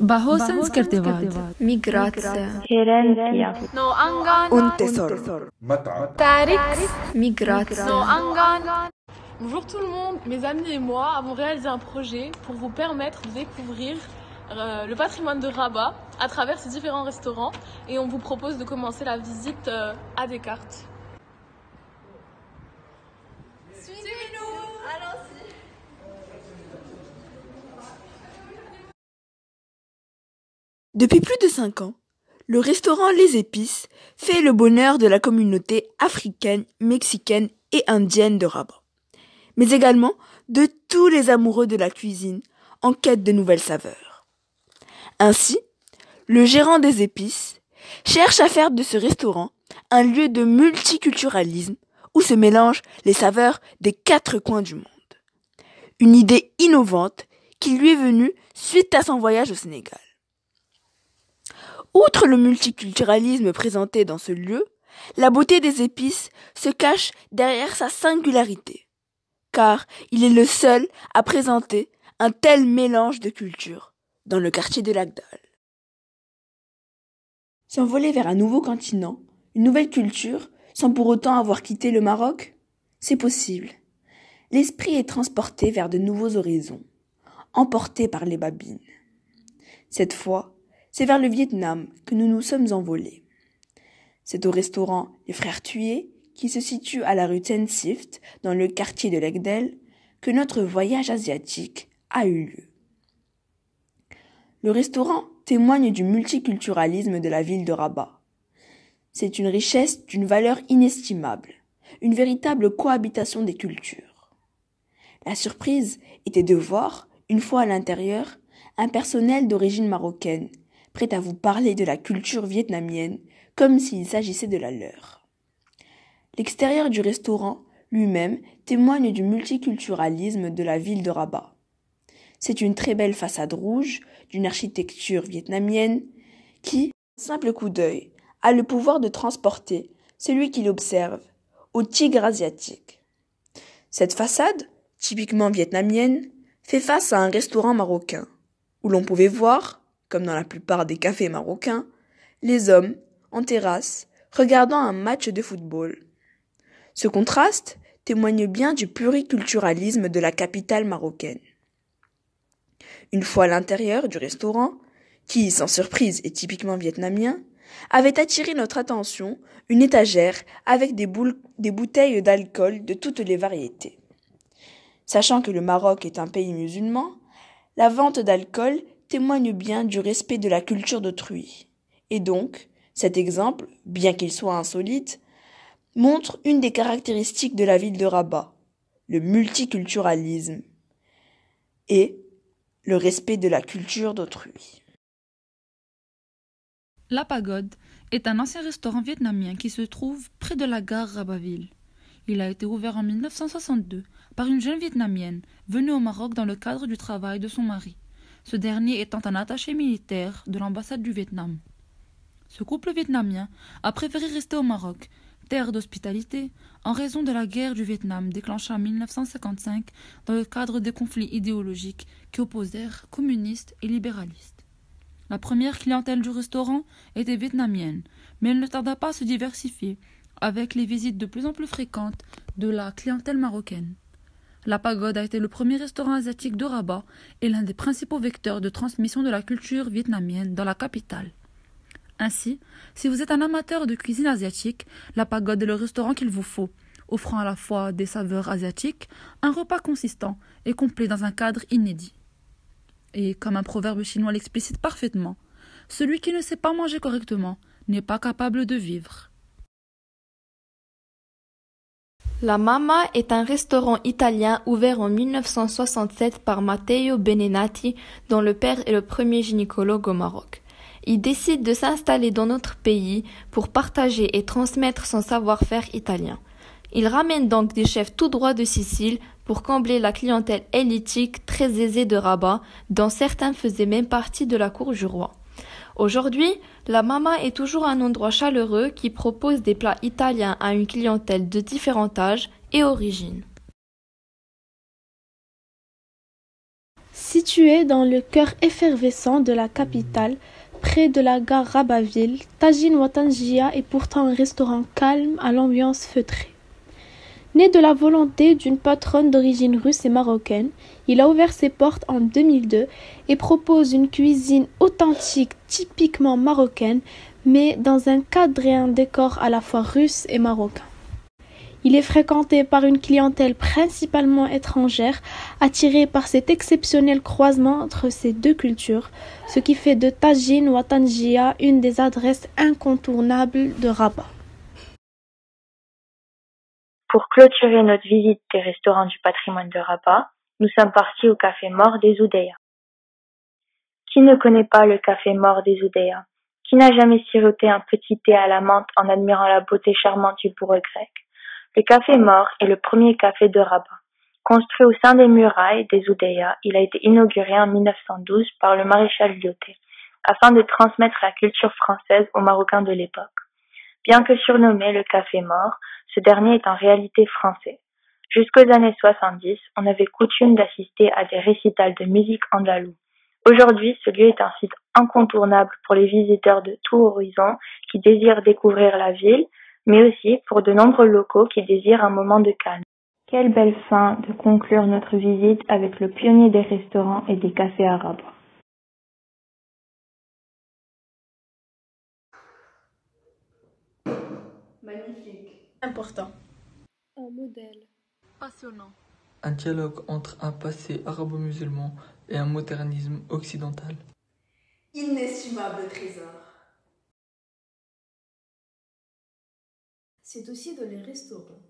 Bajo संस्कृतिवाद Migracja. Herencia. No angan. Un tesoro. Tarix. Migracja. No angan. Bonjour tout le monde, mes amis et moi avons réalisé un projet pour vous permettre de découvrir le patrimoine de Rabat à travers ces différents restaurants et on vous propose de commencer la visite à Descartes. Suivez-nous. Allons-y. Depuis plus de 5 ans, le restaurant Les Épices fait le bonheur de la communauté africaine, mexicaine et indienne de Rabat, mais également de tous les amoureux de la cuisine en quête de nouvelles saveurs. Ainsi, le gérant des Épices cherche à faire de ce restaurant un lieu de multiculturalisme où se mélangent les saveurs des 4 coins du monde. Une idée innovante qui lui est venue suite à son voyage au Sénégal. Outre le multiculturalisme présenté dans ce lieu, la beauté des Épices se cache derrière sa singularité, car il est le seul à présenter un tel mélange de cultures dans le quartier de l'Agdal. S'envoler vers un nouveau continent, une nouvelle culture, sans pour autant avoir quitté le Maroc, c'est possible. L'esprit est transporté vers de nouveaux horizons, emporté par les babines. Cette fois, c'est vers le Vietnam que nous nous sommes envolés. C'est au restaurant Les Frères Thuy, qui se situe à la rue Ten Sift, dans le quartier de l'Agdel, que notre voyage asiatique a eu lieu. Le restaurant témoigne du multiculturalisme de la ville de Rabat. C'est une richesse d'une valeur inestimable, une véritable cohabitation des cultures. La surprise était de voir, une fois à l'intérieur, un personnel d'origine marocaine, prêt à vous parler de la culture vietnamienne comme s'il s'agissait de la leur. L'extérieur du restaurant lui-même témoigne du multiculturalisme de la ville de Rabat. C'est une très belle façade rouge d'une architecture vietnamienne qui, d'un simple coup d'œil, a le pouvoir de transporter celui qui l'observe au tigre asiatique. Cette façade, typiquement vietnamienne, fait face à un restaurant marocain, où l'on pouvait voir, comme dans la plupart des cafés marocains, les hommes, en terrasse, regardant un match de football. Ce contraste témoigne bien du pluriculturalisme de la capitale marocaine. Une fois à l'intérieur du restaurant, qui, sans surprise, est typiquement vietnamien, avait attiré notre attention une étagère avec des bouteilles d'alcool de toutes les variétés. Sachant que le Maroc est un pays musulman, la vente d'alcool témoigne bien du respect de la culture d'autrui. Et donc, cet exemple, bien qu'il soit insolite, montre une des caractéristiques de la ville de Rabat, le multiculturalisme et le respect de la culture d'autrui. La Pagode est un ancien restaurant vietnamien qui se trouve près de la gare Rabatville. Il a été ouvert en 1962 par une jeune vietnamienne venue au Maroc dans le cadre du travail de son mari, ce dernier étant un attaché militaire de l'ambassade du Vietnam. Ce couple vietnamien a préféré rester au Maroc, terre d'hospitalité, en raison de la guerre du Vietnam déclenchée en 1955 dans le cadre des conflits idéologiques qui opposèrent communistes et libéralistes. La première clientèle du restaurant était vietnamienne, mais elle ne tarda pas à se diversifier avec les visites de plus en plus fréquentes de la clientèle marocaine. La Pagode a été le premier restaurant asiatique de Rabat et l'un des principaux vecteurs de transmission de la culture vietnamienne dans la capitale. Ainsi, si vous êtes un amateur de cuisine asiatique, la Pagode est le restaurant qu'il vous faut, offrant à la fois des saveurs asiatiques, un repas consistant et complet dans un cadre inédit. Et comme un proverbe chinois l'explicite parfaitement, celui qui ne sait pas manger correctement n'est pas capable de vivre. La Mama est un restaurant italien ouvert en 1967 par Matteo Benenati, dont le père est le premier gynécologue au Maroc. Il décide de s'installer dans notre pays pour partager et transmettre son savoir-faire italien. Il ramène donc des chefs tout droit de Sicile pour combler la clientèle hellénique très aisée de Rabat, dont certains faisaient même partie de la cour du roi. Aujourd'hui, la Mama est toujours un endroit chaleureux qui propose des plats italiens à une clientèle de différents âges et origines. Situé dans le cœur effervescent de la capitale, près de la gare Rabaville, Tagine Watanjia est pourtant un restaurant calme à l'ambiance feutrée. Né de la volonté d'une patronne d'origine russe et marocaine, il a ouvert ses portes en 2002 et propose une cuisine authentique typiquement marocaine, mais dans un cadre et un décor à la fois russe et marocain. Il est fréquenté par une clientèle principalement étrangère, attirée par cet exceptionnel croisement entre ces deux cultures, ce qui fait de Tagine Watanjia une des adresses incontournables de Rabat. Pour clôturer notre visite des restaurants du patrimoine de Rabat, nous sommes partis au café Mort des Oudéas. Qui ne connaît pas le café Mort des Oudéas? Qui n'a jamais siroté un petit thé à la menthe en admirant la beauté charmante du bourg grec? Le café Mort est le premier café de Rabat. Construit au sein des murailles des Oudéas, il a été inauguré en 1912 par le maréchal Lyautey, afin de transmettre la culture française aux Marocains de l'époque. Bien que surnommé le café Mort, ce dernier est en réalité français. Jusqu'aux années 70, on avait coutume d'assister à des récitals de musique andalouse. Aujourd'hui, ce lieu est un site incontournable pour les visiteurs de tout horizon qui désirent découvrir la ville, mais aussi pour de nombreux locaux qui désirent un moment de calme. Quelle belle fin de conclure notre visite avec le pionnier des restaurants et des cafés arabes. Magnifique. Important. Un modèle. Passionnant. Un dialogue entre un passé arabo-musulman et un modernisme occidental. Inestimable trésor. C'est aussi dans les restaurants